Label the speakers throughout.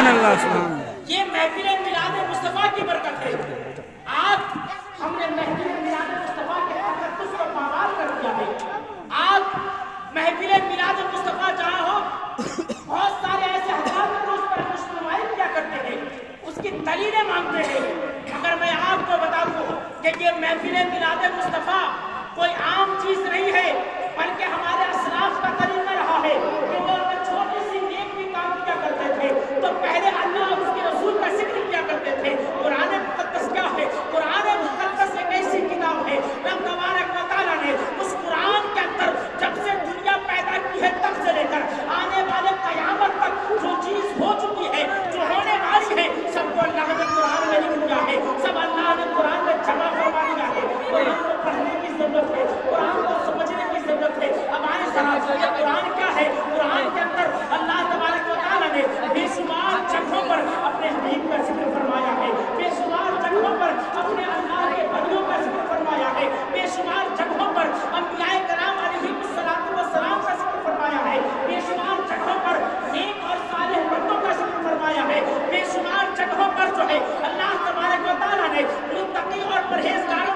Speaker 1: سبحان اللہ سبحان اللہ۔
Speaker 2: یہ محفل میلاد مصطفیٰ کی برکت ہے۔ آج ہم نے محفل میلاد مصطفیٰ کے تقدس کو پامال کر دیا ہے۔ آج محفل میلاد مصطفیٰ جہاں ہو، بہت سارے ایسے حضرات جو اس پر خوشنمائی کیا کرتے ہیں، اس کی دلیلیں مانگتے ہیں، مگر میں آپ کو بتا دوں کہ یہ محفل میلاد مصطفیٰ کوئی عام چیز نہیں ہے، بلکہ ہمارے اسلاف کا طریقہ رہا ہے کہ وہ اگر چھوٹی سی نیک بھی کام کیا کرتے تھے تو پہلے اللہ اور اس کے رسول کا ذکر کیا کرتے تھے۔ قرآن مقدس کیا ہے؟ قرآن مقدس ایک ایسی کتاب ہے، رب تبارک و تعالیٰ نے اس قرآن کے اندر جب سے دنیا پیدا کی ہے تب سے لے کر آنے والے قیامت تک جو چیز ہو چکی ہے، جو ہونے والی ہے، سب کو اللہ نے قرآن میں لکھ دیا ہے، سب اللہ نے قرآن میں جمع فرما دیا ہے۔ قرآن کو پڑھنے کی ضرورت ہے، قرآن کو سمجھنے کی ضرورت ہے۔ اب آئے ذرا یہ قرآن کیا ہے؟ قرآن کے اندر اللہ تبارک و تعالیٰ نے بے شمار جگہوں پر اپنے حبیب کا ذکر فرمایا ہے، بے شمار جگہوں پر اپنے اللہ کے بندوں کا ذکر فرمایا ہے، بے شمار جگہوں پر انبیاء کرام علیہ السلام کا ذکر فرمایا ہے، بے شمار جگہوں پر نیک اور صالح بندوں کا ذکر فرمایا ہے، بے شمار جگہوں پر جو ہے اللہ تبارک و تعالیٰ نے متقی اور پرہیزگار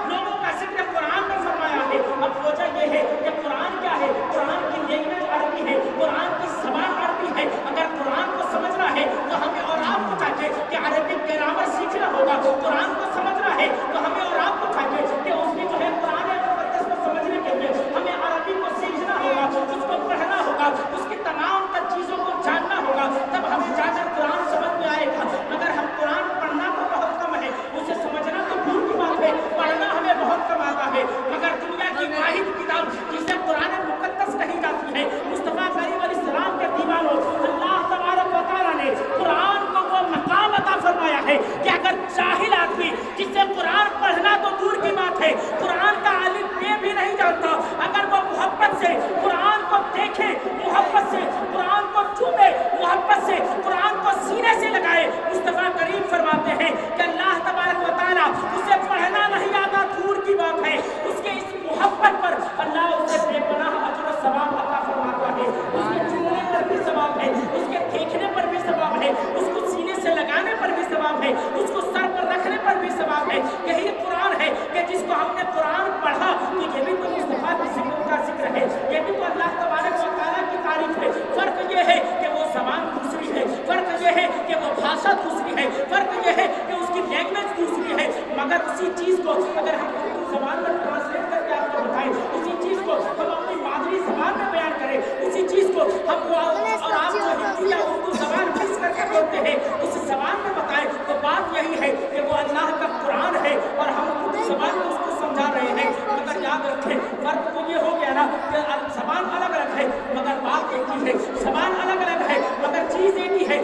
Speaker 2: لوگوں کا ذکر قرآن میں فرمایا ہے۔ اب وجہ یہ ہے کہ قرآن کیا ہے؟ قرآن کی لینگویج عربی ہے، قرآن کی زبان عربی ہے۔ اگر قرآن کو سمجھنا ہے تو ہمیں اور آپ کو چاہیے کہ عربی گرامر سیکھنا ہوگا۔ قرآن کو سمجھنا ہے تو ہمیں اور آپ کو چاہیے کہ اس کی جو ہے قرآن مقدس کو سمجھنے کے لیے ہمیں عربی کو سیکھنا ہوگا، اس کو پڑھنا ہوگا، اس کی تمام تر چیزوں کو جاننا ہوگا، تب ہمیں جا کر قرآن سمجھ میں آئے گا۔ مگر ہم قرآن پڑھنا تو بہت کم ہے، اسے سمجھنا تو دور کی بات ہے، پڑھنا ہمیں بہت کم آتا ہے۔ مگر دنیا کی واحد کتاب جسے قرآن مقدس کہی جاتی ہے، مصطفیٰ کریم علیہ السلام کے دیوانوں، اللہ تبارک و تعالیٰ نے قرآن کو وہ مقام عطا فرمایا ہے کہ اگر جاہل آدمی جسے قرآن پڑھنا تو دور کی بات ہے، قرآن کا الف بے بھی نہیں جانتا، اگر وہ محبت سے قرآن کو دیکھے، محبت سے قرآن کو چومے، محبت سے قرآن کو سینے سے لگائے، مصطفیٰ کریم فرماتے ہیں کہ اللہ تبارک و تعالیٰ اسے پڑھنا نہیں آتا دور کی بات ہے، اس کے اس محبت پر اللہ اسے بے پناہ اجر و ثواب عطا فرماتا ہے۔ اس کے چومنے پر بھی ثواب ہے، اس کے دیکھنے پر بھی ثواب ہے، اس کو سینے سے لگانے پر بھی ثواب ہے، اس کو سر پر رکھنے پر بھی ثواب ہے۔ یہی قرآن ہے کہ جس کو ہم نے قرآن پڑھا تو یہ بھی تو مصطفیٰ کا ذکر ہے، یہ بھی تو اللہ تبارک و تعالیٰ کی تعریف ہے۔ فرق یہ ہے کہ وہ زبان دوسری ہے، فرق یہ ہے کہ وہ بھاشا دوسری ہے، فرق یہ ہے کہ اس کی لینگویج دوسری ہے، مگر اسی چیز کو اگر ہم اردو زبان میں ٹرانسلیٹ کر کے آپ کو بتائیں، اسی چیز کو ہم اپنی مادری زبان میں بیان کریں، اسی چیز کو ہم اور آپ جو ہندی یا اردو زبان مکس کر کے بولتے ہیں اس زبان میں بتائیں، تو بات یہی ہے کہ وہ اللہ کا قرآن ہے اور ہم اردو زبان میں اس کو سمجھا رہے ہیں۔ مگر یاد رکھیں فرق تو یہ ہو گیا نا کہ زبان الگ الگ ہے مگر بات ایک ہی ہے، زبان الگ الگ ہے مگر چیز ایک ہی ہے۔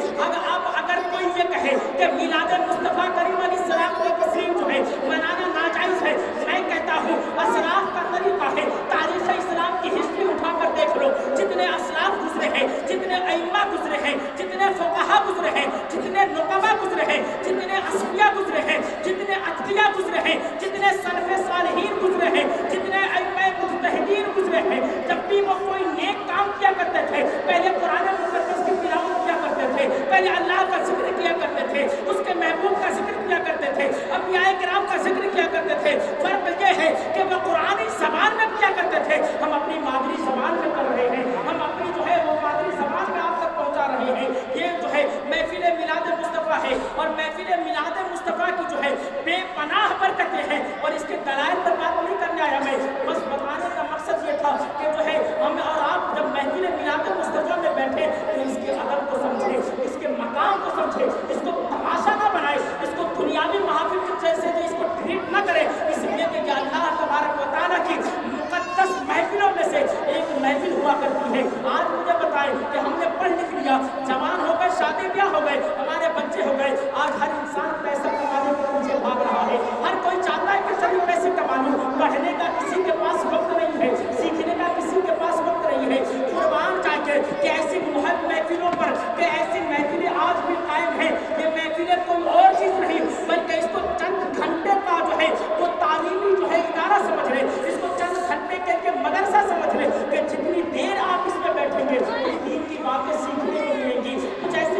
Speaker 2: اگر کوئی یہ کہے کہ میلاد مصطفیٰ کریم علیہ السلام کی تقسیم جو ہے منانا ناجائز ہے، میں کہتا ہوں اسلاف کا طریقہ ہے، تاریخ اسلام کی ہسٹری اٹھا کر دیکھ لو، جتنے اسلاف گزرے ہیں، جتنے ائمہ گزرے ہیں، جتنے فقہا گزرے ہیں، جتنے نقبا گزرے ہیں، جتنے اصفیاء گزرے ہیں، جتنے اتقیاء گزرے ہیں، جتنے سلف صالحین گزرے ہیں، جتنے ائمہ مجتہدین گزرے ہیں، جب بھی وہ کوئی نیک کام کیا کرتے تھے پہلے قرآن مقدس کی تلاوت کیا کرتے تھے، پہلے اللہ کا ذکر کیا کرتے تھے، اس کے محبوب کا ذکر کیا کرتے تھے، انبیاء کرام کا ذکر کیا کرتے تھے۔ فرق یہ ہے کہ وہ قرآنی زبان میں کیا کرتے تھے، ہم اپنی مادری زبان میں کر رہے ہیں، ہم اپنی جو ہے وہ مادری زبان میں آپ تک پہنچا رہے ہیں۔ یہ جو ہے محفل میلاد مصطفیٰ ہے اور محفل میلاد مصطفیٰ کی جو ہے بے پناہ برکتیں ہیں، اور اس کے دلائل پر بات نہیں کرنے آیا میں، بس بتانے کا مقصد یہ تھا کہ جو ہے ہم اور آپ جب محفل میلاد مصطفیٰ میں بیٹھے تو اس کے ادب کو سمجھے، اس کے مقام کو سمجھے، اس کو تماشا نہ بنائے، اس کو دنیاوی محافل جیسے اس کو ٹریٹ نہ کرے، اس لیے کہ یہ اللہ تبارک و تعالیٰ کی مقدس محفلوں میں سے ایک محفل ہوا کرتی ہے۔ آج مجھے بتائیں کہ ہم نے پڑھ لکھ لیا، جوان ہو گئے، شادی بیاہ ہو گئے، ہمارے بچے ہو گئے، آج ہر انسان پیسہ کمانے کے پیچھے بھاگ رہا ہے، ہر کوئی چاہتا ہے کہ سبھی پیسے کما لوں، پڑھنے کا کسی کے پاس وقت نہیں ہے، سیکھنے کا کسی کے پاس وقت نہیں ہے۔ قربان چاہیے کہ ایسی محفلوں پر کہ ایسی محفلیں آج بھی قائم ہیں، یہ محفلیں کوئی اور چیز نہیں بلکہ اس کو چند گھنٹے کا جو ہے وہ تعلیمی جو ہے ادارہ سمجھ لیں، اس کو چند گھنٹے کے لیے مدرسہ سمجھ لیں کہ جتنی دیر آپ اس میں بیٹھیں گے اس دین کی باتیں سیکھنے کو ملیں گی۔ کچھ ایسے